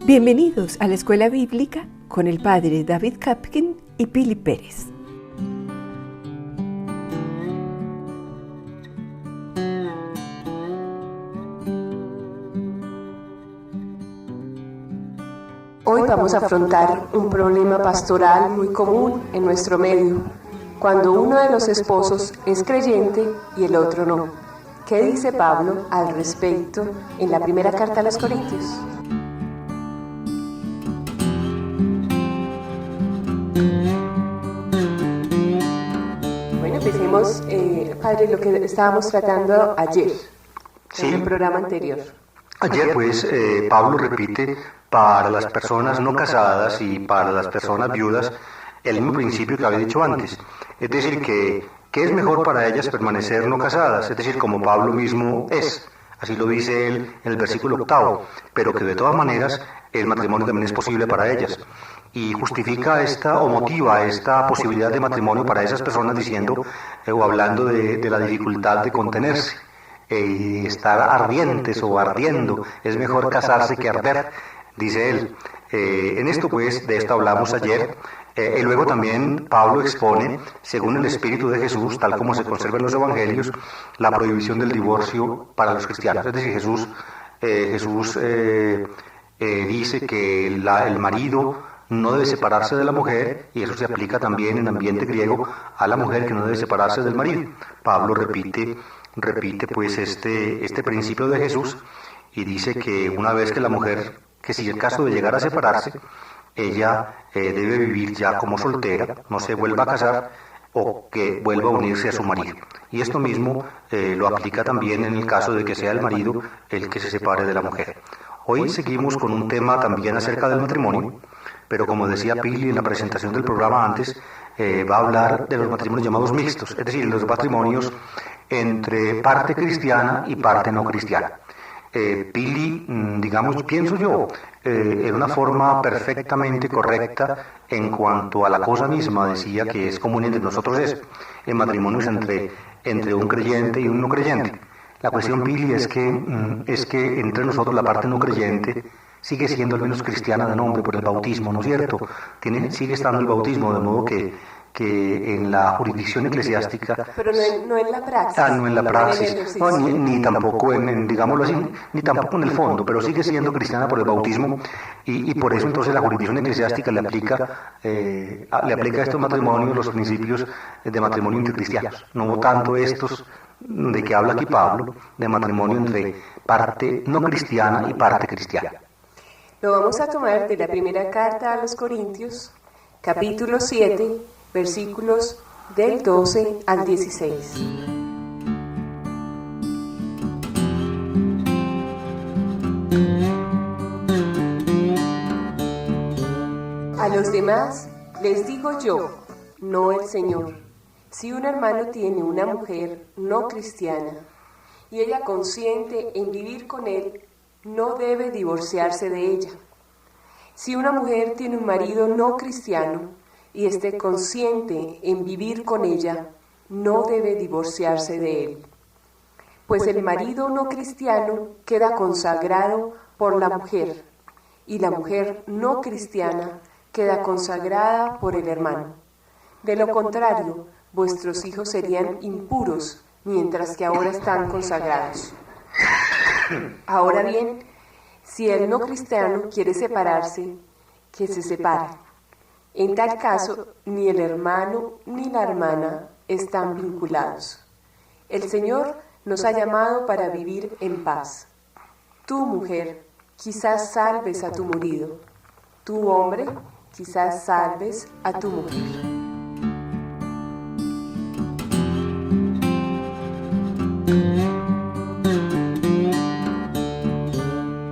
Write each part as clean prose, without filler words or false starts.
Bienvenidos a la Escuela Bíblica con el Padre David Kapkin y Pili Pérez. Hoy vamos a afrontar un problema pastoral muy común en nuestro medio, cuando uno de los esposos es creyente y el otro no. ¿Qué dice Pablo al respecto en la primera carta a los Corintios? Bueno, empecemos, Padre, lo que estábamos tratando ayer, en el programa anterior. Ayer, pues, Pablo repite para las personas no casadas y para las personas viudas el mismo principio que había dicho antes. Es decir, que es mejor para ellas permanecer no casadas, es decir, como Pablo mismo es. Así lo dice él en el versículo 8, pero que de todas maneras el matrimonio también es posible para ellas. Y justifica esta o motiva esta posibilidad de matrimonio para esas personas diciendo o hablando de la dificultad de contenerse. Y estar ardientes o ardiendo, es mejor casarse que arder, dice él. En esto, pues, de esto hablamos ayer. Y luego también Pablo expone, según el Espíritu de Jesús, tal como se conserva en los Evangelios, la prohibición del divorcio para los cristianos. Es decir, Jesús dice que el marido no debe separarse de la mujer, y eso se aplica también en ambiente griego a la mujer que no debe separarse del marido. Pablo repite pues este principio de Jesús y dice que una vez que la mujer, que si el caso de llegar a separarse, ella debe vivir ya como soltera, no se vuelva a casar o que vuelva a unirse a su marido. Y esto mismo lo aplica también en el caso de que sea el marido el que se separe de la mujer. Hoy seguimos con un tema también acerca del matrimonio, pero como decía Pili en la presentación del programa antes, va a hablar de los matrimonios llamados mixtos, es decir, los matrimonios entre parte cristiana y parte no cristiana. Pili, digamos, pienso yo, en una forma perfectamente correcta en cuanto a la cosa misma, decía que es común entre nosotros en matrimonios entre un creyente y un no creyente. La cuestión, Pili, es que entre nosotros la parte no creyente sigue siendo al menos cristiana de nombre por el bautismo, ¿no es cierto? Sigue estando el bautismo, de modo que en la jurisdicción eclesiástica... Pero no en la praxis. No en la praxis, no, ni tampoco digámoslo así, ni tampoco en el fondo, pero sigue siendo cristiana por el bautismo, y por eso entonces la jurisdicción eclesiástica le aplica a estos matrimonios los principios de matrimonio entre cristianos, no tanto estos de que habla aquí Pablo, de matrimonio entre parte no cristiana y parte cristiana. Lo vamos a tomar de la primera carta a los Corintios, capítulo 7, versículos del 12 al 16. A los demás les digo yo, no el Señor. Si un hermano tiene una mujer no cristiana y ella consiente en vivir con él, no debe divorciarse de ella. Si una mujer tiene un marido no cristiano y esté consciente en vivir con ella, no debe divorciarse de él. Pues el marido no cristiano queda consagrado por la mujer, y la mujer no cristiana queda consagrada por el hermano. De lo contrario, vuestros hijos serían impuros, mientras que ahora están consagrados. Ahora bien, si el no cristiano quiere separarse, que se separe. En tal caso, ni el hermano ni la hermana están vinculados. El Señor nos ha llamado para vivir en paz. Tú, mujer, quizás salves a tu marido. Tú, hombre, quizás salves a tu mujer.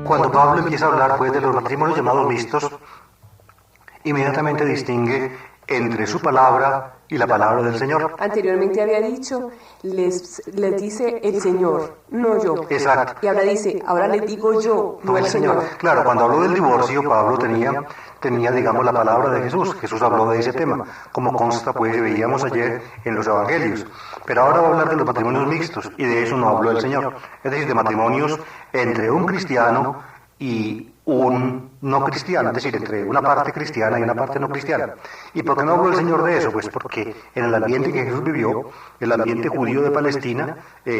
Cuando Pablo empieza a hablar, pues, de los matrimonios llamados mixtos, inmediatamente distingue entre su palabra y la palabra del Señor. Anteriormente había dicho, les dice el Señor, no yo. Exacto. Y ahora dice, ahora les digo yo, no el Señor. Claro, cuando habló del divorcio, Pablo tenía, digamos, la palabra de Jesús. Jesús habló de ese tema, como consta, pues, veíamos ayer en los Evangelios. Pero ahora va a hablar de los matrimonios mixtos, y de eso no habló el Señor. Es decir, de matrimonios entre un cristiano y un no cristiana, es decir, entre una parte cristiana y una parte no cristiana. ¿Y por qué no habló el Señor de eso? Pues porque en el ambiente que Jesús vivió, el ambiente judío de Palestina,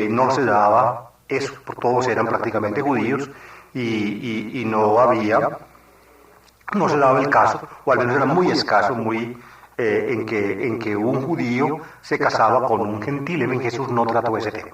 no se daba eso, porque todos eran prácticamente judíos y no se daba el caso, o al menos era muy escaso, en que un judío se casaba con un gentil. En Jesús no trató ese tema.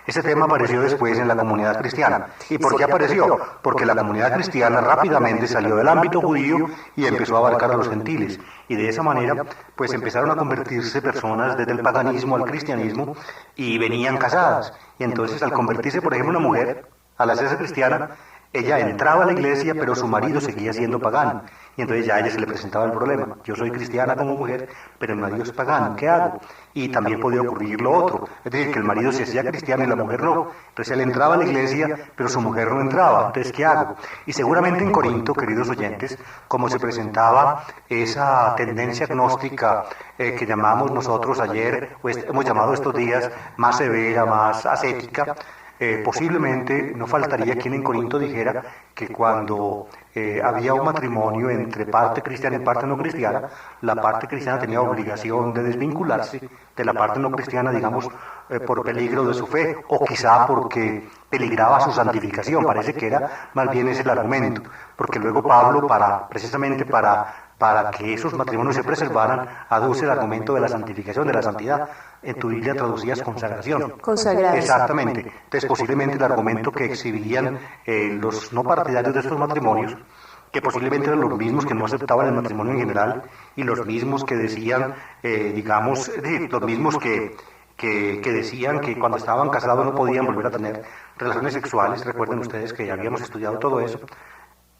Ese tema apareció después en la comunidad cristiana. ¿Y por qué apareció? Porque la comunidad cristiana rápidamente salió del ámbito judío y empezó a abarcar a los gentiles. Y de esa manera, pues empezaron a convertirse personas desde el paganismo al cristianismo y venían casadas. Y entonces, al convertirse, por ejemplo, una mujer, al hacerse cristiana, ella entraba a la iglesia, pero su marido seguía siendo pagano. Y entonces ya a ella se le presentaba el problema. Yo soy cristiana como mujer, pero mi marido es pagano, ¿qué hago? Y también podía ocurrir lo otro. Es decir, que el marido se hacía cristiano y la mujer no. Entonces él entraba a la iglesia, pero su mujer no entraba. Entonces, ¿qué hago? Y seguramente en Corinto, queridos oyentes, como se presentaba esa tendencia gnóstica que llamamos nosotros ayer, pues hemos llamado estos días más severa, más ascética, posiblemente no faltaría quien en Corinto dijera que cuando había un matrimonio entre parte cristiana y parte no cristiana, la parte cristiana tenía obligación de desvincularse de la parte no cristiana, digamos, por peligro de su fe, o quizá porque peligraba su santificación. Parece que era más bien ese el argumento, porque luego Pablo, precisamente para que esos matrimonios se preservaran, aduce el argumento de la santificación, de la santidad. En tu Biblia traducías consagración. Consagración. Exactamente. Entonces, posiblemente el argumento que exhibían los no partidarios de estos matrimonios, que posiblemente eran los mismos que no aceptaban el matrimonio en general, y los mismos que decían, los mismos que decían que cuando estaban casados no podían volver a tener relaciones sexuales. Recuerden ustedes que ya habíamos estudiado todo eso.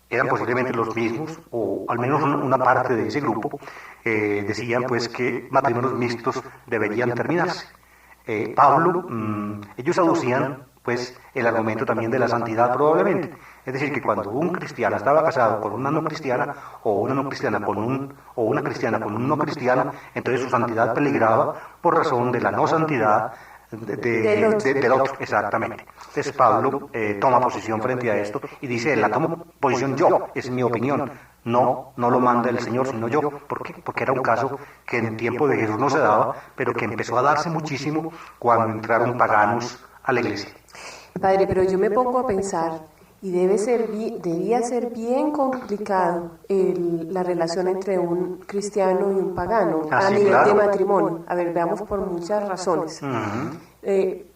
Eran posiblemente los mismos, o al menos una parte de ese grupo, decían pues que matrimonios mixtos deberían terminarse. Pablo, ellos aducían pues el argumento también de la santidad probablemente. Es decir, que cuando un cristiano estaba casado con una no cristiana, o una no cristiana o una cristiana con un no cristiano, entonces su santidad peligraba por razón de la no santidad del otro, exactamente. Entonces Pablo toma posición frente a esto y dice, la tomo posición yo, es mi opinión, no lo manda el Señor, sino yo. ¿Por qué? Porque era un caso que en tiempo de Jesús no se daba, pero que empezó a darse muchísimo cuando entraron paganos a la iglesia. Padre, pero yo me pongo a pensar, y debía ser bien complicado la relación entre un cristiano y un pagano a nivel de matrimonio. A ver, veamos por muchas razones.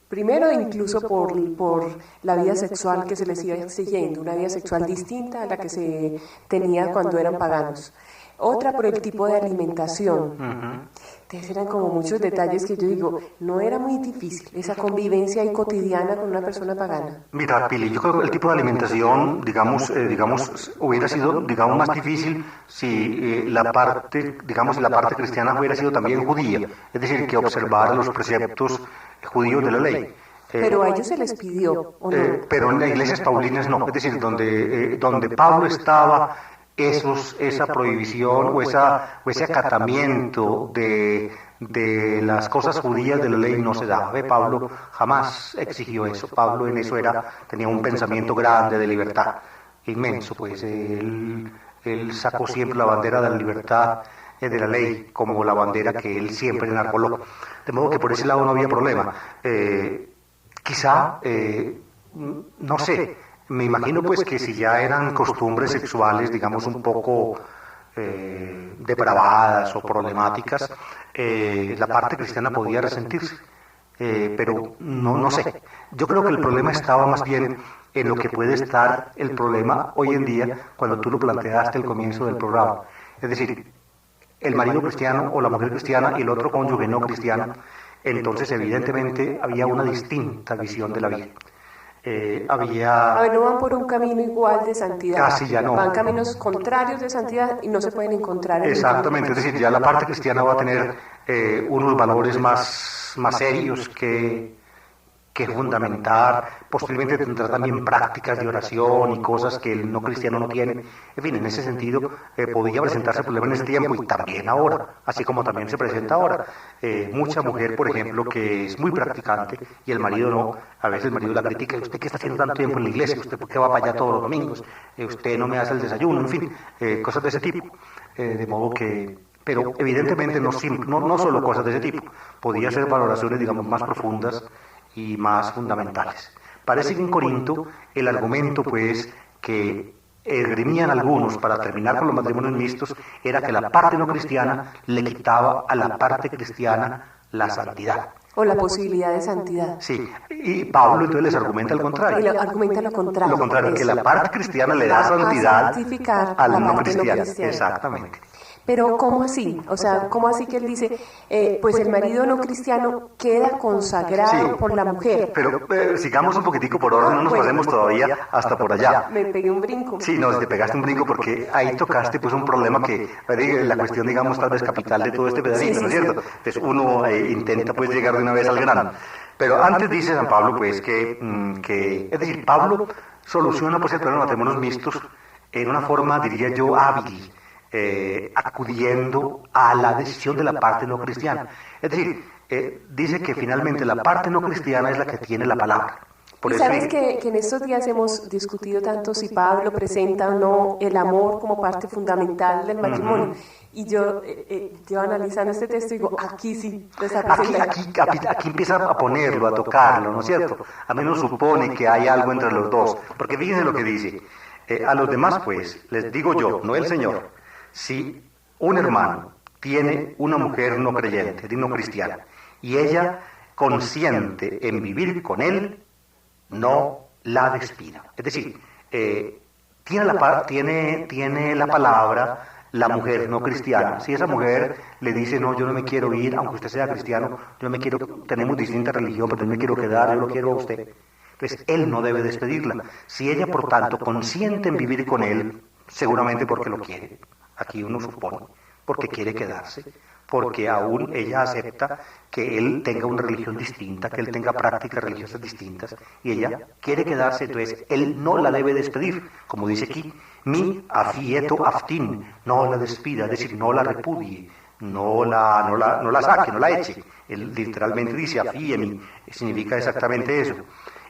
Primero, incluso por la vida sexual que se les iba exigiendo, una vida sexual distinta a la que se tenía cuando eran paganos. Otra, por el tipo de alimentación. Entonces eran como muchos detalles que yo digo, no era muy difícil esa convivencia ahí cotidiana con una persona pagana. Mira, Pili, yo creo que el tipo de alimentación, digamos, hubiera sido, más difícil si la parte cristiana hubiera sido también judía, es decir, que observara los preceptos judíos de la ley. Pero a ellos se les pidió, ¿o no? Pero en las iglesias paulinas no, es decir, donde Pablo estaba, esa prohibición o ese acatamiento de las cosas judías de la ley no se daba. Pablo jamás exigió eso. Pablo en eso tenía un pensamiento grande de libertad, inmenso, pues él sacó siempre la bandera de la libertad de la ley como la bandera que él siempre enarboló. De modo que por ese lado no había problema. Quizá, no sé, me imagino pues que si ya eran costumbres sexuales, digamos, un poco depravadas o problemáticas, la parte cristiana podía resentirse, pero no sé. Yo creo que el problema estaba más bien en lo que puede estar el problema hoy en día cuando tú lo planteaste al comienzo del programa. Es decir, el marido cristiano o la mujer cristiana y el otro cónyuge no cristiano, entonces evidentemente había una distinta visión de la vida. A ver, no van por un camino igual de santidad. Casi ya no. Van caminos contrarios de santidad y no se pueden encontrar en exactamente, es decir, ya la parte cristiana va a tener unos valores más serios que que fundamentar, posiblemente tendrá también prácticas de oración y cosas que el no cristiano no tiene. En fin, en ese sentido podía presentarse problema en ese tiempo y también ahora, así como también se presenta ahora. Mucha mujer, por ejemplo, que es muy practicante y el marido no, a veces el marido la critica: ¿usted qué está haciendo tanto tiempo en la iglesia? ¿Usted por qué va para allá todos los domingos? ¿Usted no me hace el desayuno? En fin, cosas de ese tipo. De modo que... Pero evidentemente no solo cosas de ese tipo, podía ser valoraciones, digamos, más profundas y más fundamentales. Parece que en Corinto el argumento, pues, que esgrimían algunos para terminar con los matrimonios mixtos era que la parte no cristiana le quitaba a la parte cristiana la santidad. O la posibilidad de santidad. Sí, y Pablo entonces les argumenta al contrario. Y argumenta lo contrario. Lo contrario, que la parte cristiana le da santidad al no cristiano. Exactamente. Pero ¿cómo así? O sea, ¿cómo así que él dice, pues el marido no cristiano queda consagrado por la mujer? Pero sigamos un poquitico por orden, no nos pasemos todavía hasta por allá. Me pegué un brinco. Sí, no, te pegaste un brinco porque ahí tocaste pues un problema que, la cuestión, digamos, tal vez capital de todo este pedacito, ¿no es cierto? Entonces uno intenta pues llegar de una vez al grano. Pero antes dice San Pablo pues que es decir, Pablo soluciona pues el problema de matrimonios mixtos en una forma, diría yo, hábil. Acudiendo a la decisión de la parte no cristiana. Es decir, dice que finalmente la parte no cristiana es la que tiene la palabra. Por eso sabes que en estos días hemos discutido tanto si Pablo presenta o no el amor como parte fundamental del matrimonio. Y yo analizando este texto digo, aquí sí lo está presentando. Aquí empieza a ponerlo, a tocarlo, ¿no es cierto? A menos supone que hay algo entre los dos. Porque fíjense lo que dice. A los demás, pues, les digo yo, no el Señor, si un hermano tiene una mujer no creyente, no cristiana, y ella consiente en vivir con él, no la despida. Es decir, tiene la palabra la mujer no cristiana. Si esa mujer le dice, no, yo no me quiero ir, aunque usted sea cristiano, tenemos distinta religión, pero yo me quiero quedar, yo lo quiero a usted. Entonces, él no debe despedirla. Si ella, por tanto, consiente en vivir con él, seguramente porque lo quiere. Aquí uno supone, porque quiere quedarse, porque aún ella acepta que él tenga una religión distinta, que él tenga prácticas religiosas distintas, y ella quiere quedarse, entonces él no la debe despedir, como dice aquí, mi afieto aftin, no la despida, es decir, no la repudie, no la saque, no la eche. Él literalmente dice afíemi, significa exactamente eso.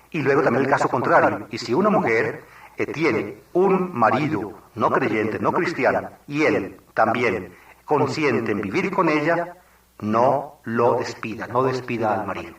Y luego también el caso contrario, y si una mujer tiene un marido no creyente, no cristiano, y él también consiente en vivir con ella, no lo despida, no despida al marido.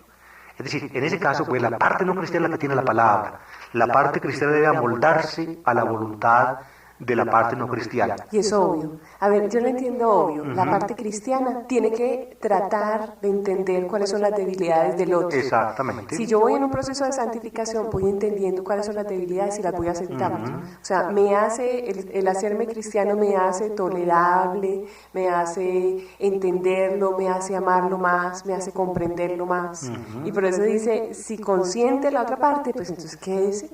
Es decir, en ese caso, pues la parte no cristiana es la que tiene la palabra, la parte cristiana debe amoldarse a la voluntad de la parte no cristiana. Y es obvio. A ver, yo lo entiendo obvio. La parte cristiana tiene que tratar de entender cuáles son las debilidades del otro. Exactamente. Si yo voy en un proceso de santificación, voy entendiendo cuáles son las debilidades y las voy aceptando. O sea, me hace, el hacerme cristiano me hace tolerable, me hace entenderlo, me hace amarlo más, me hace comprenderlo más. Y por eso dice, si consiente la otra parte, pues entonces quédese.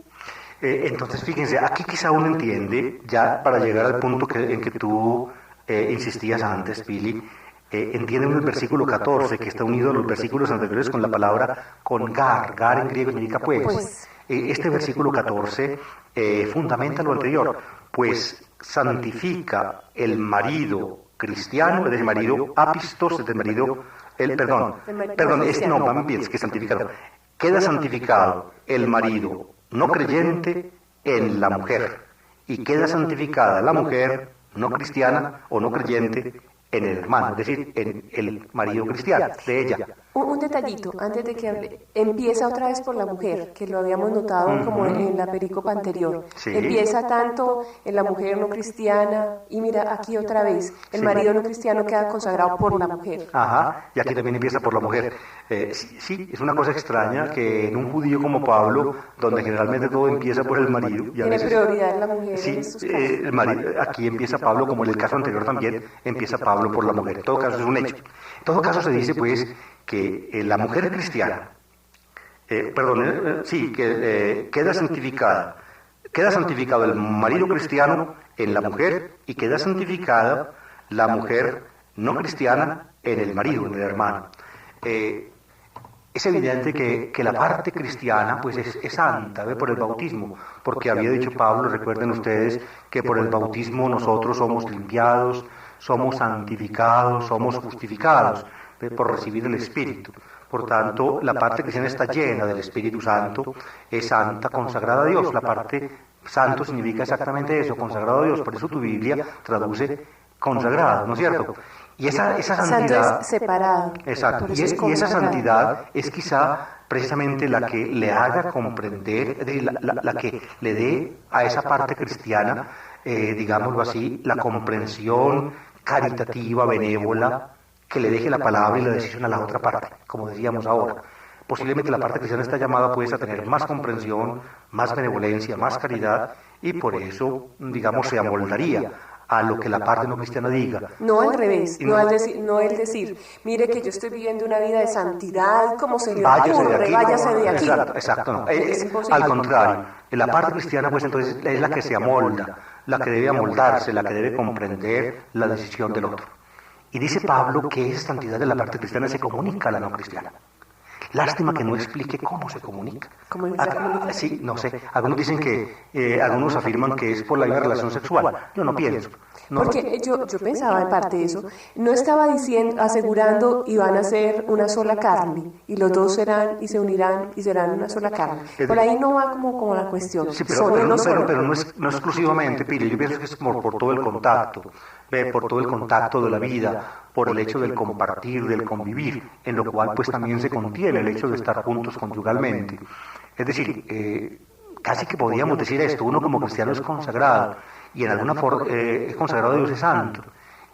Entonces, fíjense, aquí quizá uno entiende, ya para llegar al punto en que tú insistías antes, Pili, entiende uno el versículo 14, que está unido a los versículos anteriores con la palabra con gar en griego significa pues. Este versículo 14 fundamenta lo anterior, pues santifica el marido cristiano, es decir, marido apistos, es decir, marido, es que santificado, queda santificado el marido no creyente en la mujer, y queda santificada la mujer no cristiana o no creyente en el hermano, es decir, en el marido cristiano de ella. Un detallito, antes de que hable, empieza otra vez por la mujer, que lo habíamos notado como en la pericopa anterior. Sí. Empieza tanto en la mujer no cristiana, y mira, aquí otra vez, el marido no cristiano queda consagrado por la mujer. Ajá, y aquí también empieza por la mujer. Sí, es una cosa extraña que en un judío como Pablo, donde generalmente todo empieza por el marido, y a tiene veces, prioridad la mujer. Sí, el marido, aquí empieza Pablo, como en el caso anterior también, empieza Pablo por la mujer. En todo caso es un hecho. En todo caso se dice pues que la mujer cristiana, queda santificado el marido cristiano en la mujer y queda santificada la mujer no cristiana en el marido, en el hermano. es evidente que la parte cristiana pues es santa, ¿ve? Por el bautismo, porque había dicho Pablo, recuerden ustedes, que por el bautismo nosotros somos limpiados, somos santificados, somos justificados, ¿ve? Por recibir el Espíritu. Por tanto, la parte cristiana está llena del Espíritu Santo, es santa, consagrada a Dios. La parte santo significa exactamente eso, consagrado a Dios. Por eso tu Biblia traduce consagrado, ¿no es cierto? Y esa santidad... Santo es separado. Exacto, y esa santidad es quizá precisamente la que le haga comprender, la que le dé a esa parte cristiana, digámoslo así, la comprensión caritativa, benévola, que le deje la palabra y la decisión a la otra parte, como decíamos ahora. Posiblemente la parte cristiana está llamada pues a tener más comprensión, más benevolencia, más caridad, y por eso, digamos, se amoldaría a lo que la parte no cristiana diga. No al revés, no el decir, mire que yo estoy viviendo una vida de santidad, como se le ocurre, váyase de aquí. Exacto, no. Al contrario, la parte cristiana pues entonces es la que se amolda, la que debe amoldarse, la que debe comprender la decisión del otro. Y dice Pablo que esa santidad de la parte cristiana se comunica a la no cristiana. Lástima que no explique cómo se comunica. ¿Cómo se comunica? Sí, no sé. Algunos dicen que, algunos afirman que es por la relación sexual. Yo no pienso. No. Porque yo pensaba en parte de eso. No estaba diciendo, asegurando y van a ser una sola carne y los dos serán y se unirán y serán una sola carne. Por ahí no va como la cuestión. Sí, pero no exclusivamente, Pili. Yo pienso que es por todo el contacto, por todo el contacto de la vida, por el hecho del compartir, del convivir, en lo cual pues también se contiene el hecho de estar juntos conyugalmente. Es decir, casi que podríamos decir esto, uno como cristiano es consagrado, y en alguna forma es consagrado a Dios, es santo.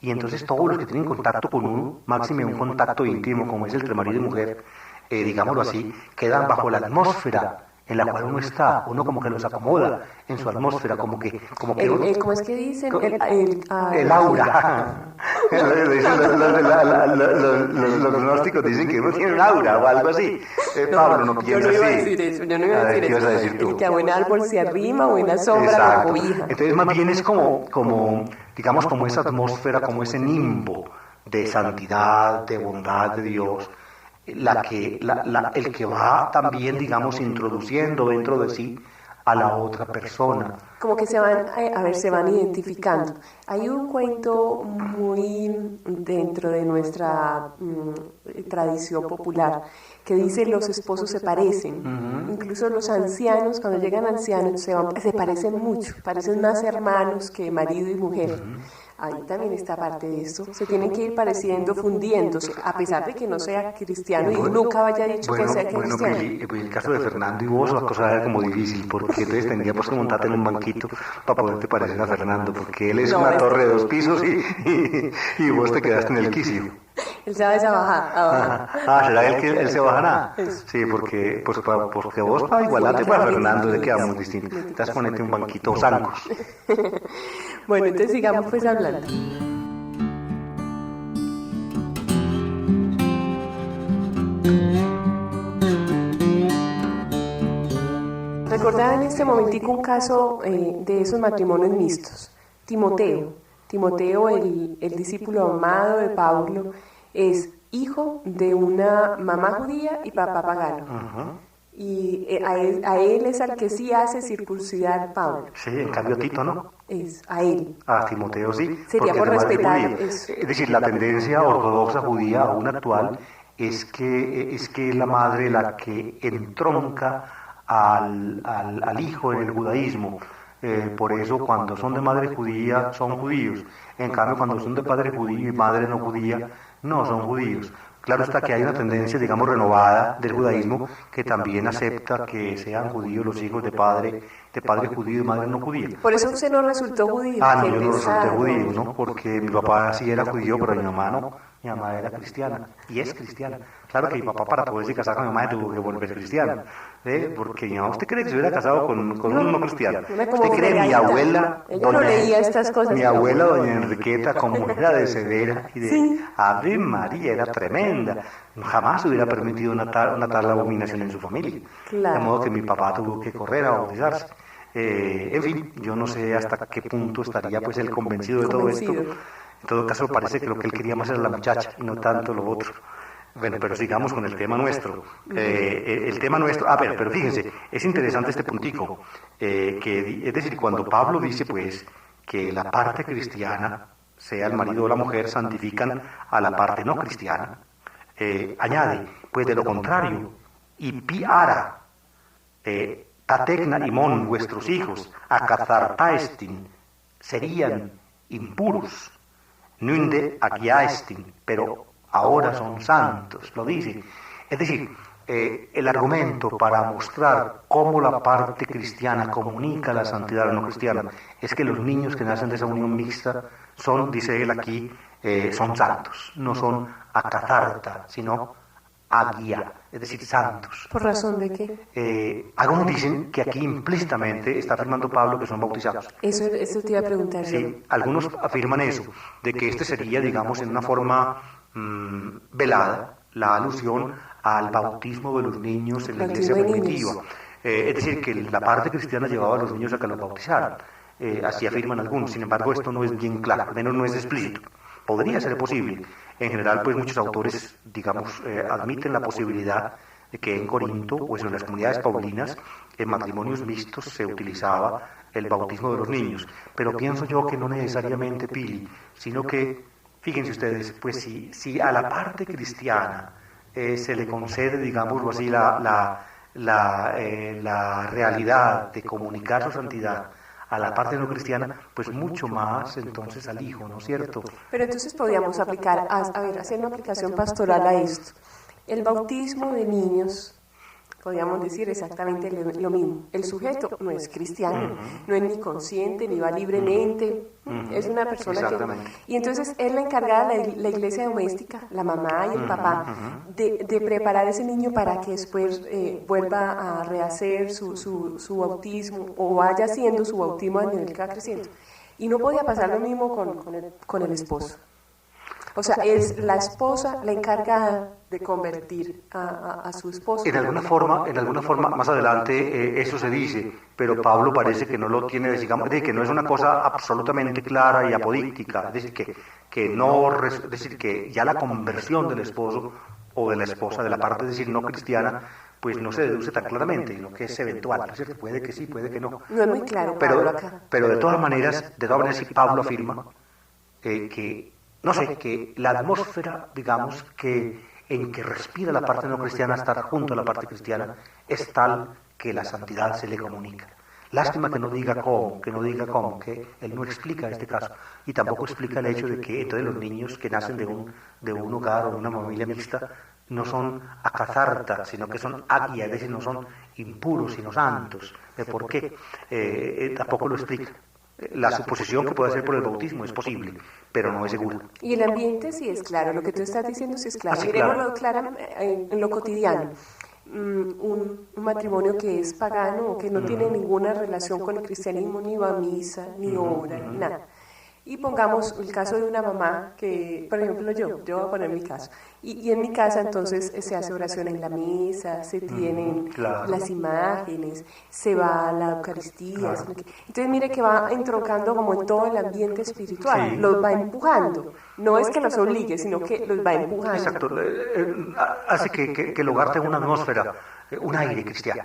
Y entonces todos los que tienen contacto con uno, máxime un contacto íntimo como es entre marido y mujer, digámoslo así, quedan bajo la atmósfera en la cual uno está, uno como que los acomoda en su atmósfera, como que ¿cómo es que dicen? El aura. Los gnósticos dicen que uno tiene un aura o algo así. Pablo no piensa así. Yo no iba a decir eso, ¿Qué ibas a decir tú? El que a buen árbol se arrima, buena sombra lo cobija. Entonces más bien es como, digamos, como esa atmósfera, como ese nimbo de santidad, de bondad de Dios, el que va también, digamos, introduciendo dentro de sí a la otra persona. Como que se van identificando. Hay un cuento muy dentro de nuestra tradición popular que dice los esposos se parecen. Incluso los ancianos, cuando llegan ancianos, se parecen mucho, parecen más hermanos que marido y mujer. Ahí también está parte de esto. Se tienen que ir pareciendo, fundiéndose, a pesar de que no sea cristiano y nunca haya dicho que sea cristiano. Bueno, pues el caso de Fernando y vos, la cosa era como difícil, porque entonces tendríamos que montarte en un banquito para poderte parecer a Fernando, porque él es una torre de 2 pisos y vos te quedaste en el quicio. Él se va a bajar. ¿Será él se baja nada? Sí, porque vos para igualarte para Fernando le quedamos distintos. Te vas a ponerte un banquito zancos. Bueno, entonces sigamos pues hablando. Recordaba en este momentico un caso de esos matrimonios mixtos. Timoteo, el discípulo amado de Pablo, es hijo de una mamá judía y papá pagano. Y a él es al que sí hace circuncidar Pablo. Sí, en cambio Tito no. Es a él. A Timoteo sí. Sería por respetar eso. Es decir, la tendencia ortodoxa judía, aún actual, es que la madre la que entronca al hijo en el judaísmo. Por eso cuando son de madre judía son judíos. En cambio, cuando son de padre judío y madre no judía, no son judíos. Claro está que hay una tendencia, digamos, renovada del judaísmo que también acepta que sean judíos los hijos de padre judío y madre no judía. Por eso usted no resultó judío. No, yo no resulté judío, ¿no? Porque mi papá sí era judío, pero mi mamá no. Mi mamá era cristiana y es cristiana. Claro que mi papá para poderse casar con mi mamá tuvo que volver cristiano. Porque mi mamá, ¿usted cree que se hubiera casado con un no cristiano? ¿Usted cree mi abuela? Ella no leía estas cosas. Mi abuela, doña Enriqueta, como era de severa y de Ave María, era tremenda. Jamás hubiera permitido una tal abominación en su familia. Claro. De modo que mi papá tuvo que correr a bautizarse. En fin, yo no sé hasta qué punto estaría pues él convencido de todo esto. En todo caso, parece que lo que él quería más era la muchacha y no tanto lo otro. Bueno, pero sigamos con el tema nuestro. El tema nuestro, pero fíjense, es interesante este puntico, es decir, cuando Pablo dice pues que la parte cristiana, sea el marido o la mujer, santifican a la parte no cristiana, añade, pues de lo contrario, y piara, tatecna imón, vuestros hijos, acazartaestin, serían impuros, nunde agiaestin, pero ahora son santos, lo dice. Es decir, el argumento para mostrar cómo la parte cristiana comunica la santidad a la no cristiana es que los niños que nacen de esa unión mixta son, dice él aquí, son santos, no son acazarta, sino agia, es decir, santos. ¿Por razón de qué? Algunos dicen que aquí implícitamente está afirmando Pablo que son bautizados. Eso te iba a preguntar. Sí, algunos afirman eso, de que este sería, digamos, en una forma velada, la alusión al bautismo de los niños en la iglesia primitiva. Es decir, que la parte cristiana llevaba a los niños a que los bautizaran. Así afirman algunos. Sin embargo, esto no es bien claro, al menos no es explícito. Podría ser posible. En general, pues muchos autores, digamos, admiten la posibilidad de que en Corinto, pues en las comunidades paulinas, en matrimonios mixtos se utilizaba el bautismo de los niños. Pero pienso yo que no necesariamente, Pili, sino que, fíjense ustedes, pues si a la parte cristiana se le concede, digámoslo así, la realidad de comunicar su santidad a la parte no cristiana, pues mucho más entonces al hijo, ¿no es cierto? Pero entonces podríamos aplicar, hacer una aplicación pastoral a esto. El bautismo de niños, podríamos decir exactamente lo mismo. El sujeto no es cristiano, no es ni consciente, ni va libremente, es una persona que... Y entonces es la encargada de la iglesia doméstica, la mamá y el papá, de preparar a ese niño para que después vuelva a rehacer su bautismo o vaya haciendo su bautismo a nivel que va creciendo. Y no podía pasar lo mismo con el esposo. O sea, es la esposa la encargada de convertir a su esposo. En alguna forma, más adelante eso se dice, pero Pablo parece que no lo tiene, digamos, de que no es una cosa absolutamente clara y apodíctica, es decir, es decir, que ya la conversión del esposo o de la esposa, de la parte, es decir, no cristiana, pues no se deduce tan claramente, sino que es eventual, ¿no es cierto? Puede que sí, puede que no. No es muy claro, Pablo, acá. Pero de todas maneras, sí Pablo afirma que la atmósfera, digamos, en que respira la parte no cristiana, estar junto a la parte cristiana, es tal que la santidad se le comunica. Lástima que no diga cómo, que él no explica este caso, y tampoco explica el hecho de que entonces los niños que nacen de un hogar o de una familia mixta no son acazarta, sino que son agia, es decir, no son impuros, sino santos. ¿Por qué? Tampoco lo explica. La suposición que puede hacer por el bautismo es posible, pero no es segura. Y el ambiente sí es claro, lo que tú estás diciendo sí es claro. Sí, Miremoslo claro en lo cotidiano. Un matrimonio que es pagano o que no tiene ninguna relación con el cristianismo, ni va a misa, ni ora, ni nada. Y pongamos el caso de una mamá que, por ejemplo, yo voy a poner mi caso, y en mi casa entonces se hace oración en la misa, se tienen las imágenes, se va a la Eucaristía, entonces mire que va entroncando como en todo el ambiente espiritual, los va empujando, no es que los obligue, sino que los va empujando. Exacto, hace que el hogar tenga una atmósfera, un aire cristiano.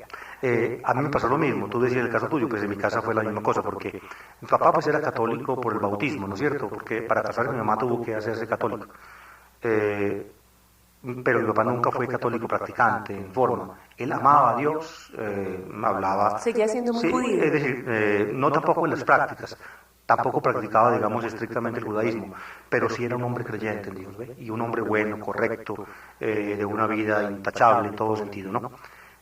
A mí me pasó lo mismo, tú decías el caso tuyo, pues en mi casa fue la misma cosa, porque mi papá pues era católico por el bautismo, ¿no es cierto? Porque para casarse mi mamá tuvo que hacerse católico. Pero mi papá nunca fue católico practicante en forma. Él amaba a Dios, hablaba... Seguía siendo muy judío. Es decir, no tampoco en las prácticas, tampoco practicaba, digamos, estrictamente el judaísmo, pero sí era un hombre creyente en Dios, ¿ve? Y un hombre bueno, correcto, de una vida intachable en todo sentido, ¿no?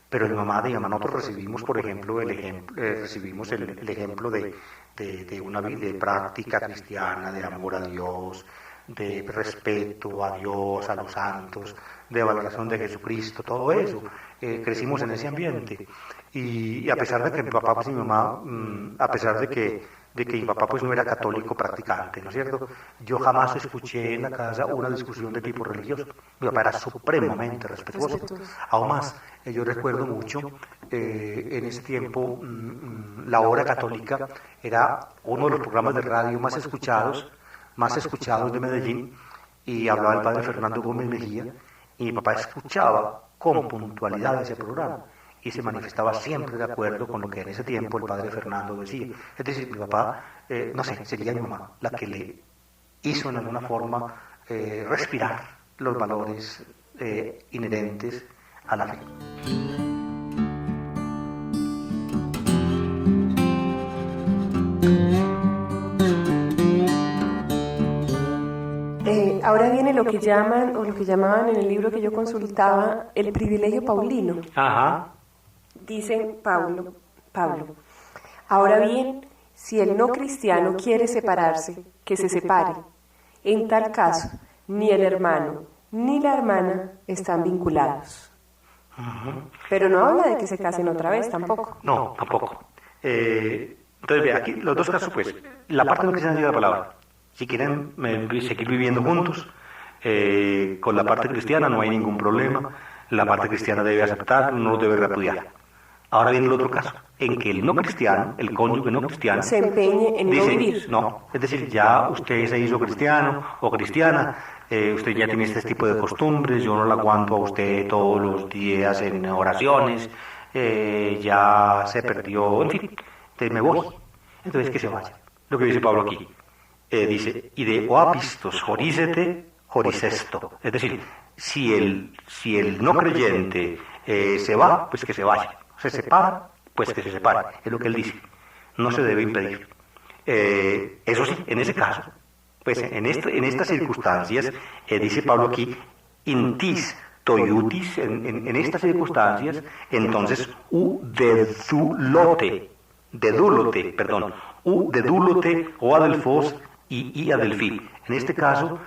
Pero mi mamá, digamos, nosotros recibimos, por ejemplo, el ejemplo de una vida de práctica cristiana, de amor a Dios, de respeto a Dios, a los santos, de valoración de Jesucristo, todo eso. Crecimos en ese ambiente. Y a pesar de que mi papá pues, y mi mamá, a pesar de que mi papá pues no era católico practicante, ¿no es cierto? Yo jamás escuché en la casa una discusión de tipo religioso. Mi papá era supremamente respetuoso. Aún más, yo recuerdo mucho, en ese tiempo, La Hora Católica era uno de los programas de radio más escuchados de Medellín, y hablaba el padre Fernando Gómez Mejía, y mi papá escuchaba con puntualidad ese programa y se manifestaba siempre de acuerdo con lo que en ese tiempo el padre Fernando decía. Es decir, mi papá, no sé, sería mi mamá la que le hizo en alguna forma respirar los valores inherentes a la fe. Ahora viene lo que llaman, o lo que llamaban en el libro que yo consultaba, el privilegio paulino. Ajá. Dicen Pablo, ahora bien, si el no cristiano quiere separarse, que se separe. En tal caso, ni el hermano ni la hermana están vinculados. Pero no habla de que se casen otra vez tampoco. No, tampoco. Entonces, ve, aquí los dos casos, pues, la parte no cristiana de la palabra. Si quieren seguir viviendo juntos, con la parte cristiana no hay ningún problema. La parte cristiana debe aceptar, no lo debe repudiar. Ahora viene el otro caso, en que el no cristiano, el cónyuge no cristiano, se empeñe en dice, no vivir. No, es decir, ya usted se hizo cristiano o cristiana, usted ya tiene este tipo de costumbres, yo no la aguanto a usted todos los días en oraciones, ya se perdió, en fin, entonces me voy. Entonces que se vaya. Lo que dice Pablo aquí, dice, y de oapistos jorícete, jorisesto. Es decir, si el no creyente se va, pues que se vaya. Se separa, pues que se separe. Es lo que él dice. No se debe impedir. Eso sí, en ese caso, pues en estas circunstancias, dice Pablo aquí, intis toiutis, en estas circunstancias, entonces, u dedulote, u dedulote o adelfos y adelfil. En este caso,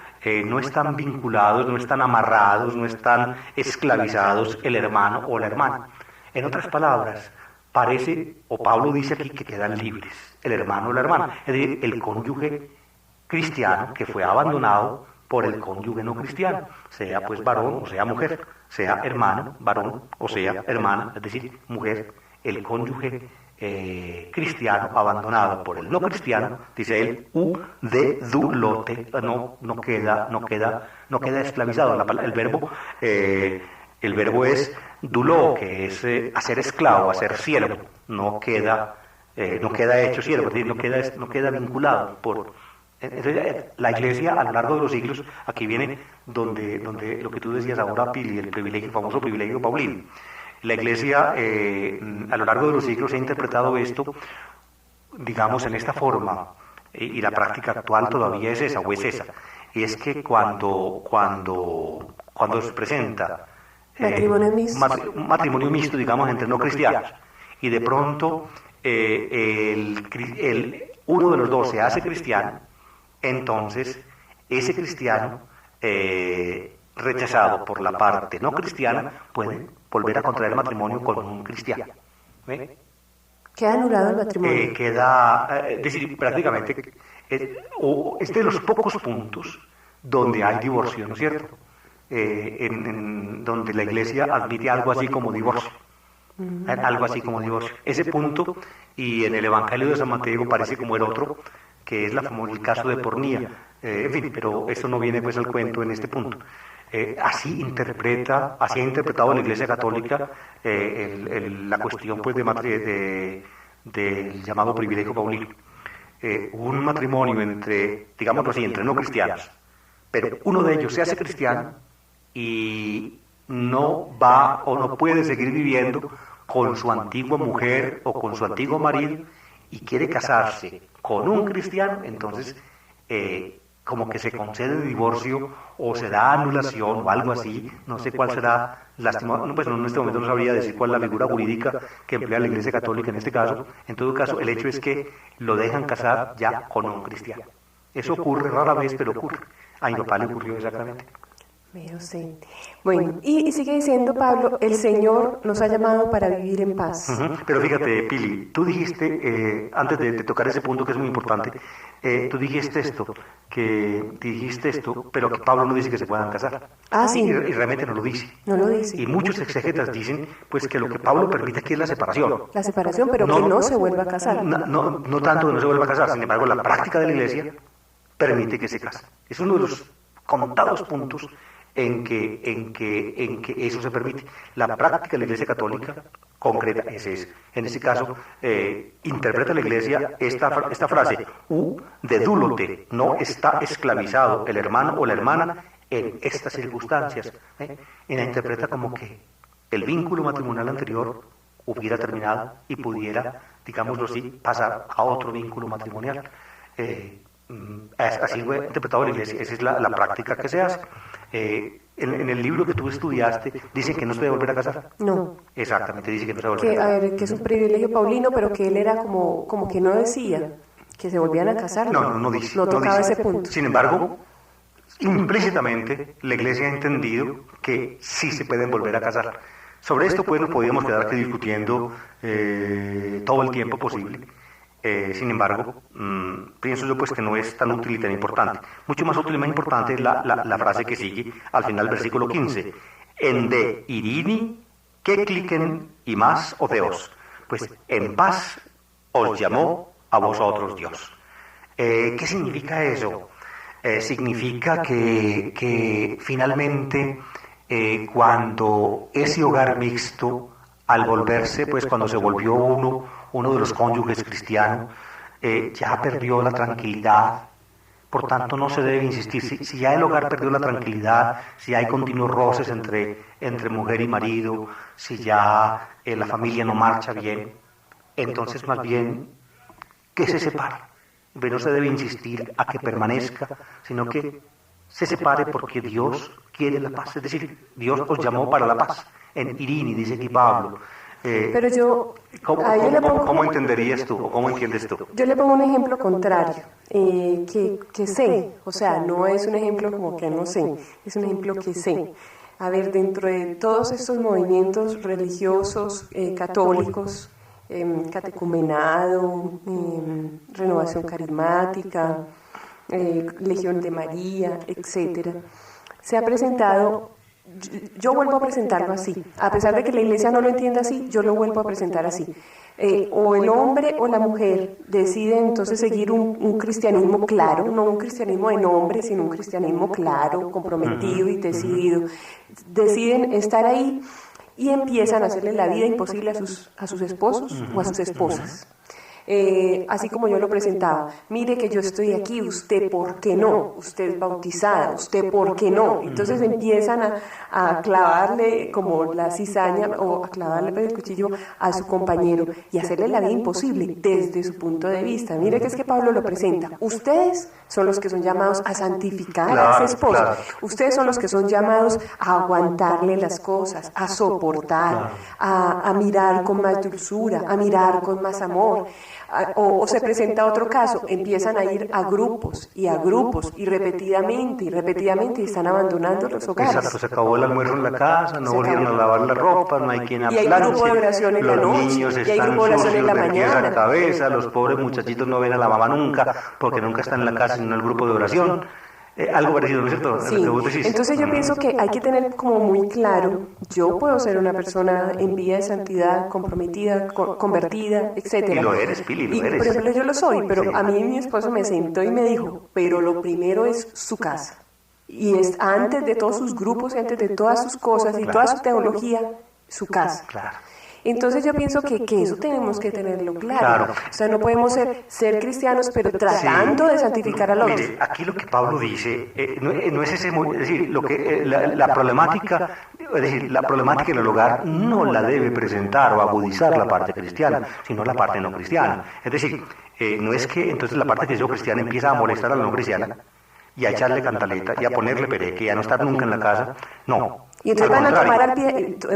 no están vinculados, no están amarrados, no están esclavizados el hermano o la hermana. En otras palabras, parece, o Pablo dice aquí, que quedan libres el hermano o la hermana, es decir, el cónyuge cristiano que fue abandonado por el cónyuge no cristiano, sea pues varón o sea mujer, sea hermano, varón o sea hermana, es decir, mujer, el cónyuge cristiano abandonado por el no cristiano, dice él, u de dulote, no queda esclavizado. El verbo es dulo, que es hacer esclavo, hacer siervo, no queda hecho siervo, es decir, no queda vinculado por. Entonces, la Iglesia a lo largo de los siglos, aquí viene donde lo que tú decías ahora, Pili, el famoso privilegio paulino. La Iglesia a lo largo de los siglos ha interpretado esto, digamos, en esta forma, y la práctica actual todavía es esa, y es que cuando se presenta un matrimonio mixto, digamos, entre no cristianos, y de pronto uno de los dos se hace cristiano, entonces ese cristiano rechazado por la parte no cristiana puede volver a contraer matrimonio con un cristiano. ¿Ve? ¿Queda anulado el matrimonio? Es decir, prácticamente es de los pocos puntos donde hay divorcio, ¿no es cierto? Donde la Iglesia admite algo así como divorcio. Algo así como divorcio. Ese punto, y en el Evangelio de San Mateo parece como el otro, que es el caso de pornía. En fin, pero esto no viene pues al cuento en este punto. Así ha interpretado la Iglesia Católica la cuestión pues del llamado privilegio paulino. Un matrimonio entre no cristianos, pero uno de ellos se hace cristiano y no va o no puede seguir viviendo con su antigua mujer o con su antiguo marido y quiere casarse con un cristiano, entonces como que se concede divorcio o se da anulación o algo así, no sé cuál será, pues en este momento no sabría decir cuál es la figura jurídica que emplea la Iglesia Católica en este caso. En todo caso, el hecho es que lo dejan casar ya con un cristiano. Eso ocurre rara vez, pero ocurre. A mi papá le ocurrió exactamente. Bueno, y sigue diciendo Pablo, el Señor nos ha llamado para vivir en paz. Pero fíjate, Pili, tú dijiste, antes de tocar ese punto que es muy importante, tú dijiste esto, pero que Pablo no dice que se puedan casar. Sí. Y realmente no lo dice. No lo dice. Y muchos exegetas dicen, pues, que lo que Pablo permite aquí es la separación. La separación, pero que no se vuelva a casar. No tanto que no se vuelva a casar, sin embargo, la práctica de la Iglesia permite que se case. Es uno de los contados puntos en que eso se permite. La práctica de la Iglesia Católica concreta es. En este caso, interpreta la Iglesia esta frase, dedúlote, no está esclavizado el hermano o la hermana en estas circunstancias. Y la interpreta como que el vínculo matrimonial anterior hubiera terminado y pudiera, digámoslo así, pasar a otro vínculo matrimonial. Así lo he interpretado la Iglesia, esa es la práctica que se hace. En el libro que tú estudiaste, dice que no se debe volver a casar. No. Exactamente, dice que no se debe volver a casar. A ver, que es un privilegio paulino, pero que él era como que no decía que se volvían a casar. No dice. No tocaba dice. ese punto. Sin embargo, implícitamente la Iglesia ha entendido que sí se pueden volver a casar. Sobre esto pues nos podíamos quedar aquí discutiendo todo el tiempo posible. Sin embargo, pienso yo pues que no es tan útil y tan importante. Mucho más útil y más importante es la frase que sigue al final del versículo 15. En de irini, que cliquen y más o Dios. Pues en paz os llamó a vosotros Dios. ¿Qué significa eso? Significa que finalmente cuando ese hogar mixto, al volverse, pues cuando se volvió uno de los cónyuges cristianos, ya perdió la tranquilidad. Por tanto, no se debe insistir. Si ya el hogar perdió la tranquilidad, si hay continuos roces entre mujer y marido, si ya la familia no marcha bien, entonces más bien que se separe. Pero no se debe insistir a que permanezca, sino que se separe porque Dios quiere la paz. Es decir, Dios os llamó para la paz. En Irini, dice aquí Pablo. Pero yo... ¿Cómo entenderías tú o cómo entiendes tú? Yo le pongo un ejemplo contrario, que sé, o sea, no es un ejemplo como que no sé, es un ejemplo que sé. A ver, dentro de todos estos movimientos religiosos católicos, catecumenado, renovación carismática, Legión de María, etcétera, se ha presentado, yo vuelvo a presentarlo así, a pesar de que la Iglesia no lo entienda así, yo lo vuelvo a presentar así. O el hombre o la mujer deciden entonces seguir un cristianismo claro, no un cristianismo de nombre, sino un cristianismo claro, comprometido y decidido. Deciden estar ahí y empiezan a hacerle la vida imposible a sus esposos o a sus esposas. Así como yo lo presentaba, mire que yo estoy aquí, usted por qué no, usted es bautizada, usted por qué no. Entonces empiezan a clavarle como la cizaña o a clavarle el cuchillo a su compañero y hacerle la vida imposible desde su punto de vista. Mire que es que Pablo lo presenta, ustedes son los que son llamados a santificar a ese esposo, ustedes son los que son llamados a aguantarle las cosas, a soportar, a mirar con más dulzura, a mirar con más amor. O se presenta otro caso, empiezan a ir a grupos y repetidamente y están abandonando los hogares. Exacto, se acabó el almuerzo en la casa, no volvieron a lavar la ropa, no hay quien y hay grupo de oración en la noche, los niños y hay están grupo de oración sucios en la de pies a mañana. cabeza, los pobres muchachitos no ven a la mamá nunca, porque nunca están en la casa sino en el grupo de oración. Algo parecido, ¿no es cierto? Sí, entonces yo pienso que hay que tener como muy claro, yo puedo ser una persona en vía de santidad, comprometida, convertida, etcétera. Y lo eres, Pili, lo eres. Por ejemplo, yo lo soy, pero a mí mi esposo me sentó y me dijo, pero lo primero es su casa. Y es antes de todos sus grupos, antes de todas sus cosas y toda su teología, su casa. Claro. Entonces yo pienso que eso tenemos que tenerlo claro. O sea, no podemos ser cristianos, pero tratando de santificar al otro. Mire, aquí lo que Pablo dice no es ese, es decir, lo que la problemática, es decir, la problemática en el hogar no la debe presentar o agudizar la parte cristiana, sino la parte no cristiana. Es decir, no es que entonces la parte que yo cristiana empieza a molestar a la no cristiana y a echarle cantaleta y a ponerle pereque y a no estar nunca en la casa. No. Y entonces van a tomar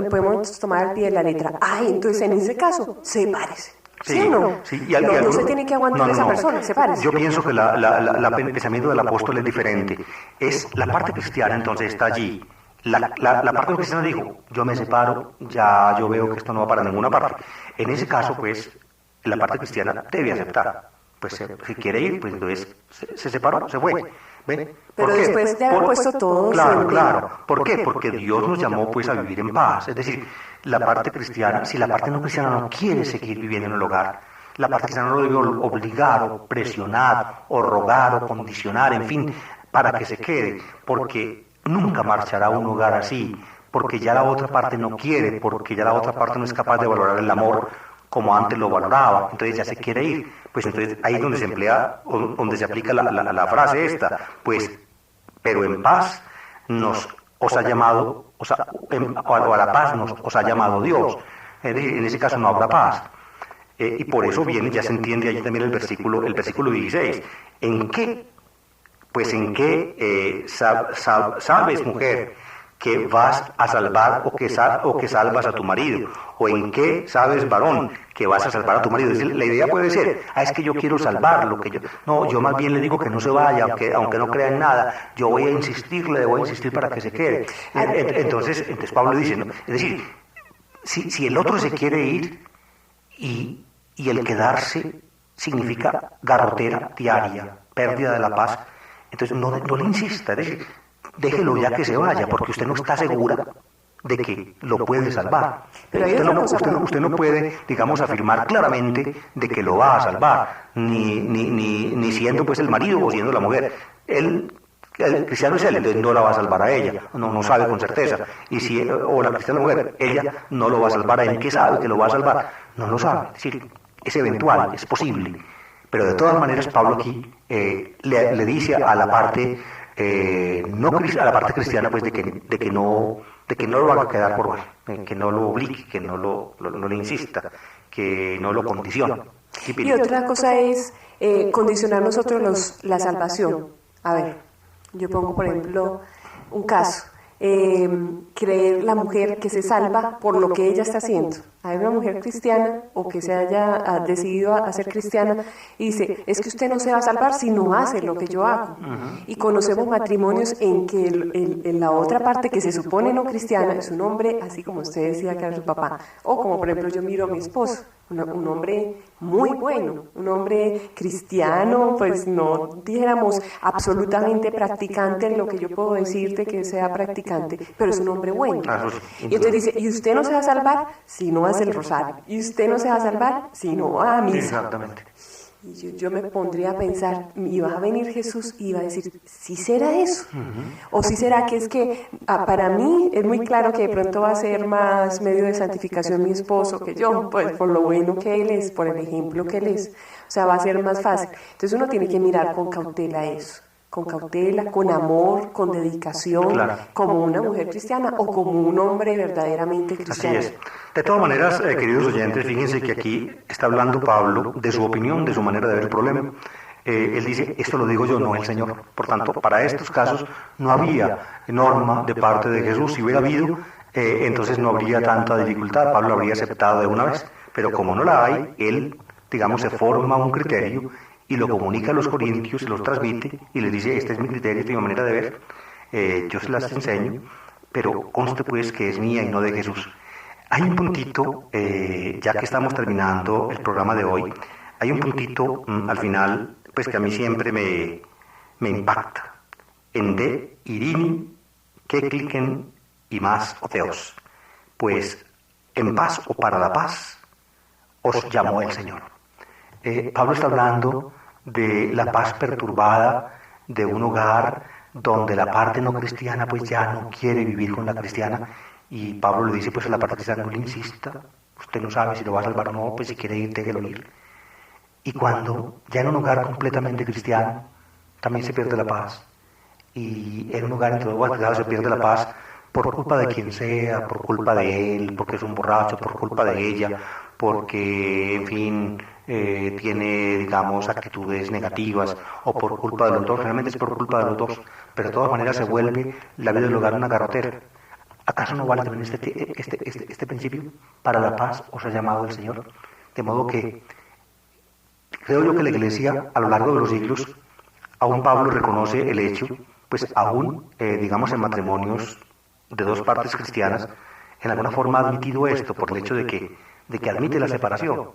podemos tomar al pie de la letra. Entonces en ese caso, sepárese. ¿Sí o no? Sí, no se tiene que aguantar a esa persona, sepárese. Yo pienso que el pensamiento del apóstol es diferente. Es la parte cristiana, entonces está allí. La parte cristiana dijo, yo me separo, ya yo veo que esto no va para ninguna parte. En ese caso, pues, la parte cristiana debe aceptar. Pues si quiere ir, pues entonces se separó, se fue. ¿Ven? Pero después de haber puesto todo... Claro. ¿Por qué? Porque Dios nos llamó pues a vivir en paz. Es decir, la parte cristiana, si la parte no cristiana no quiere seguir viviendo en el hogar, la parte cristiana no lo debe obligar o presionar o rogar o condicionar, en fin, para que se quede. Porque nunca marchará un hogar así, porque ya la otra parte no quiere, porque ya la otra parte no es capaz de valorar el amor como antes lo valoraba, entonces ya se quiere ir. Pues entonces ahí es donde se emplea, donde se aplica la frase esta, pues, pero en paz os ha llamado, o a la paz os ha llamado Dios. Es decir, en ese caso no habrá paz. Y por eso viene, ya se entiende allí también el versículo 16. ¿En qué? Pues en qué sabes, mujer, que vas a salvar o que salvas a tu marido, o en qué sabes, varón, que vas a salvar a tu marido. Es decir, la idea puede ser, es que yo quiero salvarlo, yo más bien le digo que no se vaya, aunque no crea en nada, yo voy a insistirle, le voy a insistir para que se quede. Entonces Pablo dice, ¿no? Es decir, si el otro se quiere ir y el quedarse significa garrotera diaria, pérdida de la paz, entonces no le insista, es decir, déjelo ya que se vaya, porque usted no está segura de que lo puede salvar. Pero usted no puede, digamos, afirmar claramente de que lo va a salvar, ni siendo pues el marido o siendo la mujer. El cristiano es él, entonces no la va a salvar a ella, no sabe con certeza. O la cristiana mujer, ella no lo va a salvar a él. ¿Qué sabe que lo va a salvar? No lo sabe, es decir, es eventual, es posible. Pero de todas maneras Pablo aquí le dice a la parte a la parte cristiana, pues de que no lo haga quedar por mal, que no lo obligue, que no le insista, que no lo condicione. Y otra cosa es condicionar nosotros la salvación. A ver, yo pongo por ejemplo un caso, creer la mujer que se salva por lo que ella está haciendo. Hay una mujer cristiana o que se haya decidido a ser cristiana y dice, es que usted no se va a salvar si no hace lo que yo hago. Y conocemos matrimonios en que en la otra parte que se supone no cristiana es un hombre, así como usted decía que era su papá, o como por ejemplo yo miro a mi esposo, un hombre muy bueno, un hombre cristiano, pues no dijéramos absolutamente practicante en lo que yo puedo decirte que sea practicante, pero es un hombre bueno. Y entonces dice, ¿y usted no se va a salvar si no hace el rosario? ¿Y usted no se va a salvar si no va a misa? Exactamente. Y yo me pondría a pensar, iba a venir Jesús y iba a decir, ¿sí será eso? O sí será que es que para mí es muy claro que de pronto va a ser más medio de santificación mi esposo que yo, pues por lo bueno que él es, por el ejemplo que él es. O sea, va a ser más fácil. Entonces uno tiene que mirar con cautela eso. Con cautela, con amor, con dedicación, claro, como una mujer cristiana o como un hombre verdaderamente cristiano. Así es. De todas maneras, queridos oyentes, fíjense que aquí está hablando Pablo de su opinión, de su manera de ver el problema. Él dice, esto lo digo yo, no el Señor. Por tanto, para estos casos no había norma de parte de Jesús. Si hubiera habido, entonces no habría tanta dificultad. Pablo lo habría aceptado de una vez. Pero como no la hay, él, digamos, se forma un criterio y lo comunica a los corintios, se los transmite y les dice, este es mi criterio, esta es mi manera de ver, yo se las enseño, pero conste pues que es mía y no de Jesús. Hay un puntito, ya que estamos terminando el programa de hoy, hay un puntito al final, pues que a mí siempre me impacta. En de irini, que cliquen y más oteos, pues en paz o para la paz os llamó el Señor. Pablo está hablando de la paz perturbada de un hogar donde la parte no cristiana pues ya no quiere vivir con la cristiana y Pablo le dice pues a la parte cristiana no le insista, usted no sabe si lo va a salvar o no, pues si quiere ir, déjelo ir. Y cuando ya en un hogar completamente cristiano también se pierde la paz y en un hogar entre dos bautizados se pierde la paz por culpa de quien sea, por culpa de él, porque es un borracho, por culpa de ella, porque, en fin, tiene, digamos, actitudes negativas, o por culpa de los dos, realmente es por culpa de los dos, pero de todas maneras se vuelve la vida del hogar una garrotera. ¿Acaso no vale también este principio? Para la paz os ha llamado el Señor. De modo que, creo yo que la Iglesia, a lo largo de los siglos, aún Pablo reconoce el hecho, pues aún, digamos, en matrimonios de dos partes cristianas, en alguna forma ha admitido esto por el hecho de que admite la separación,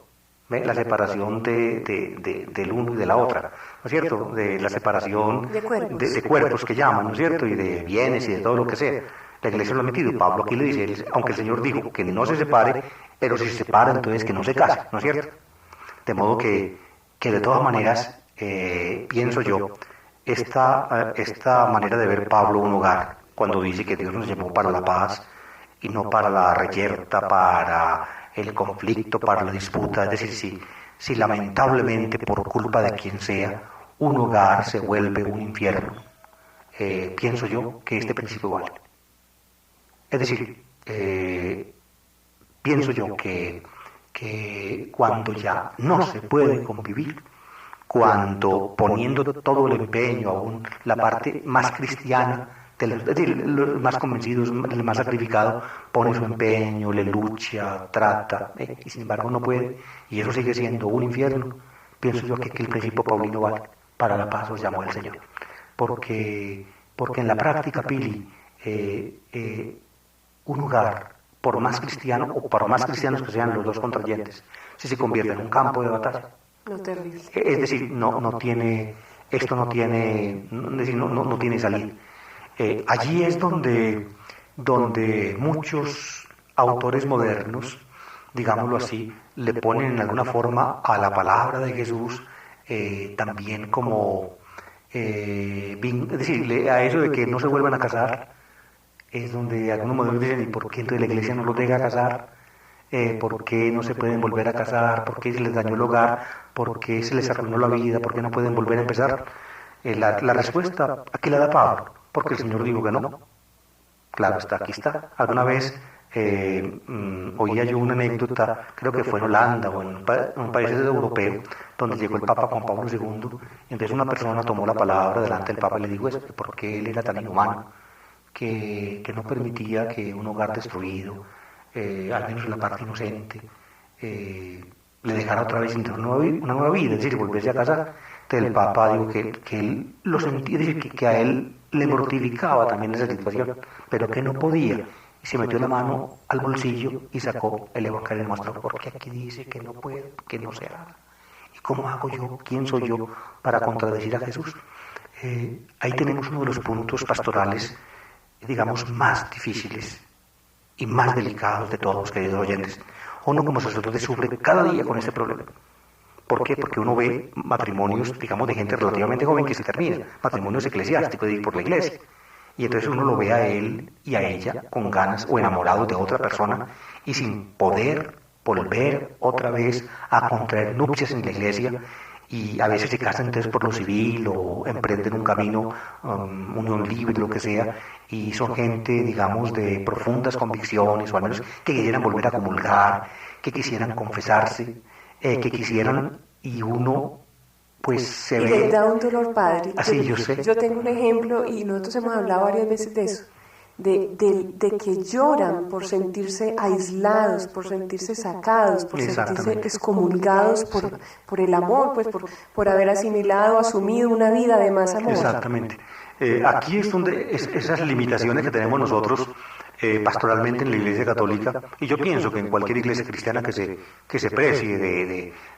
¿ve? La separación del uno y de la otra, ¿no es cierto? De la separación de cuerpos que llaman, ¿no es cierto? Y de bienes y de todo lo que sea. La Iglesia lo ha admitido. Pablo aquí le dice, aunque el Señor dijo que no se separe, pero si se separa entonces que no se case, ¿no es cierto? De modo que de todas maneras, pienso yo, esta manera de ver Pablo un hogar cuando dice que Dios nos llamó para la paz y no para la reyerta, para el conflicto, para la disputa. Es decir, si lamentablemente por culpa de quien sea, un hogar se vuelve un infierno, pienso yo que este principio vale. Es decir, pienso yo que cuando ya no se puede convivir, cuando poniendo todo el empeño, aún la parte más cristiana, es decir, los más convencidos, el más sacrificado, pone su empeño, le lucha, trata, y sin embargo no puede, y eso sigue siendo un infierno, pienso yo que el principio paulino vale. Para la paz os llamó el Señor. Porque en la práctica, Pili, un hogar, por más cristiano o por más cristianos que sean los dos contrayentes, si se convierte en un campo de batalla. No, terrible. Es decir, no tiene salida. Allí es donde muchos autores modernos, digámoslo así, le ponen en alguna forma a la palabra de Jesús también como, es decir, a eso de que no se vuelvan a casar, es donde algunos modernos dicen, ¿y por qué entonces la iglesia no los deja casar? ¿Por qué no se pueden volver a casar? ¿Por qué se les dañó el hogar? ¿Por qué se les arruinó la vida? ¿Por qué no pueden volver a empezar? La respuesta aquí la da Pablo, porque el Señor dijo que no. Claro está, aquí está. Alguna vez oía yo una anécdota, creo que fue en Holanda o en un país europeo, donde llegó el Papa Juan Pablo II, y entonces una persona tomó la palabra delante del Papa y le dijo eso, porque él era tan inhumano, que no permitía que un hogar destruido, al menos en la parte inocente, le dejara otra vez entrar una nueva vida, es decir, volverse a casar. Entonces el Papa dijo que él lo sentía, es decir, que a él le mortificaba también esa situación, pero que no podía. Y se metió la mano al bolsillo y sacó el Evangelio y le mostró, porque aquí dice que no puede, que no se haga. ¿Y cómo hago yo? ¿Quién soy yo para contradecir a Jesús? Ahí tenemos uno de los puntos pastorales, digamos, más difíciles y más delicados de todos, queridos oyentes. Uno como sacerdote sufre cada día con este problema. ¿Por qué? Porque uno ve matrimonios, digamos, de gente relativamente joven que se terminan, matrimonios eclesiásticos, es decir, por la iglesia. Y entonces uno lo ve a él y a ella con ganas o enamorados de otra persona y sin poder volver otra vez a contraer nupcias en la iglesia, y a veces se casan entonces por lo civil o emprenden un camino, unión libre, lo que sea, y son gente, digamos, de profundas convicciones, o al menos que quisieran volver a comulgar, que quisieran confesarse, que quisieran, y uno pues se ve... Y le da un dolor, padre. Así, yo sé. Yo tengo un ejemplo, y nosotros hemos hablado varias veces de eso, de que lloran por sentirse aislados, por sentirse sacados, por sentirse excomulgados por el amor, pues por haber asimilado, asumido una vida de más amor. Exactamente. Aquí es donde esas limitaciones que tenemos nosotros pastoralmente en la Iglesia Católica, y yo pienso que en cualquier iglesia cristiana que se precie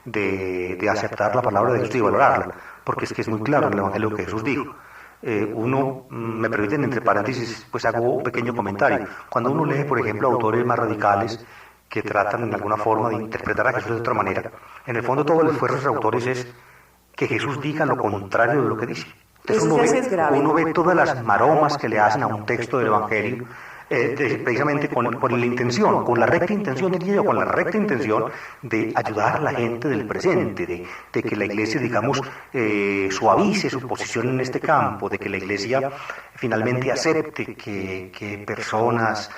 de aceptar la palabra de Jesús y valorarla, porque es que es muy claro en el Evangelio que Jesús dijo. Me permiten entre paréntesis, pues hago un pequeño comentario. Cuando uno lee, por ejemplo, autores más radicales que tratan en alguna forma de interpretar a Jesús de otra manera, en el fondo todo el esfuerzo de los autores es que Jesús diga lo contrario de lo que dice. Entonces uno ve todas las maromas que le hacen a un texto del Evangelio, precisamente con la intención, con la recta intención, diría yo, con la recta intención de ayudar a la gente del presente, de que la iglesia, digamos, suavice su posición en este campo, de que la iglesia finalmente acepte que personas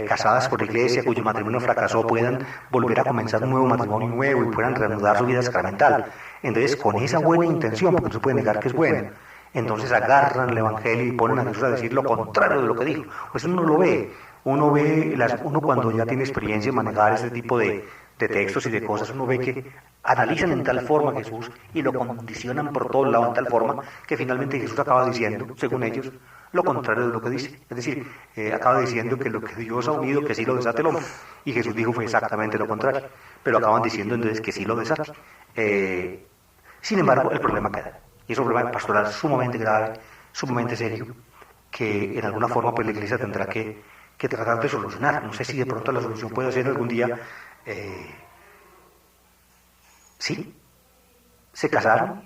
casadas por la iglesia cuyo matrimonio fracasó puedan volver a comenzar un nuevo matrimonio nuevo y puedan reanudar su vida sacramental. Entonces, con esa buena intención, porque no se puede negar que es buena, entonces agarran el Evangelio y ponen a Jesús a decir lo contrario de lo que dijo. Pues uno lo ve, uno cuando ya tiene experiencia en manejar ese tipo de textos y de cosas, uno ve que analizan en tal forma a Jesús y lo condicionan por todos lados en tal forma que finalmente Jesús acaba diciendo, según ellos, lo contrario de lo que dice. Es decir, acaba diciendo que lo que Dios ha unido, que sí lo desate el hombre. Y Jesús dijo fue exactamente lo contrario. Pero acaban diciendo entonces que sí lo desata. Sin embargo, el problema queda. Y es un problema pastoral sumamente grave, sumamente serio, que en alguna forma pues la Iglesia tendrá que tratar de solucionar. No sé si de pronto la solución puede ser algún día, sí, se casaron,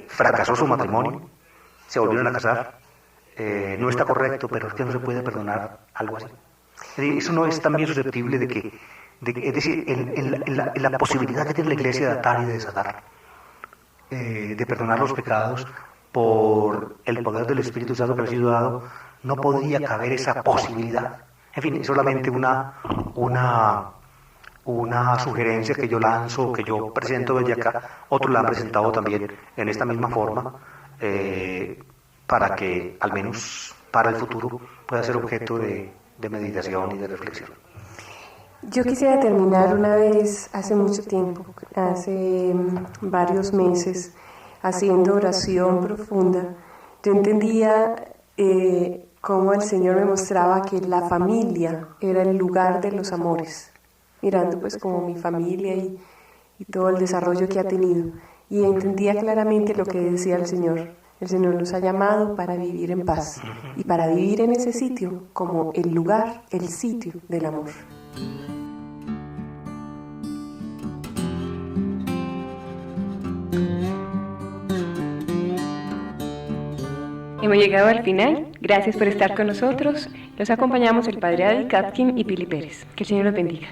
fracasó su matrimonio, se volvieron a casar, no está correcto, pero es que no se puede perdonar algo así. Es decir, eso no es también susceptible es decir, en la posibilidad que tiene la Iglesia de atar y de desatar, de perdonar los pecados por el poder del Espíritu Santo que le ha sido dado, no podría caber esa posibilidad. En fin, es solamente una sugerencia que yo lanzo, que yo presento desde acá. Otros la han presentado también en esta misma forma, para que al menos para el futuro pueda ser objeto de meditación y de reflexión. Yo quisiera terminar una vez, hace mucho tiempo, hace varios meses, haciendo oración profunda. Yo entendía cómo el Señor me mostraba que la familia era el lugar de los amores, mirando pues como mi familia y todo el desarrollo que ha tenido. Y entendía claramente lo que decía el Señor. El Señor nos ha llamado para vivir en paz y para vivir en ese sitio como el lugar, el sitio del amor. Hemos llegado al final. Gracias por estar con nosotros. Los acompañamos el Padre David Kapkin y Pili Pérez. Que el Señor los bendiga.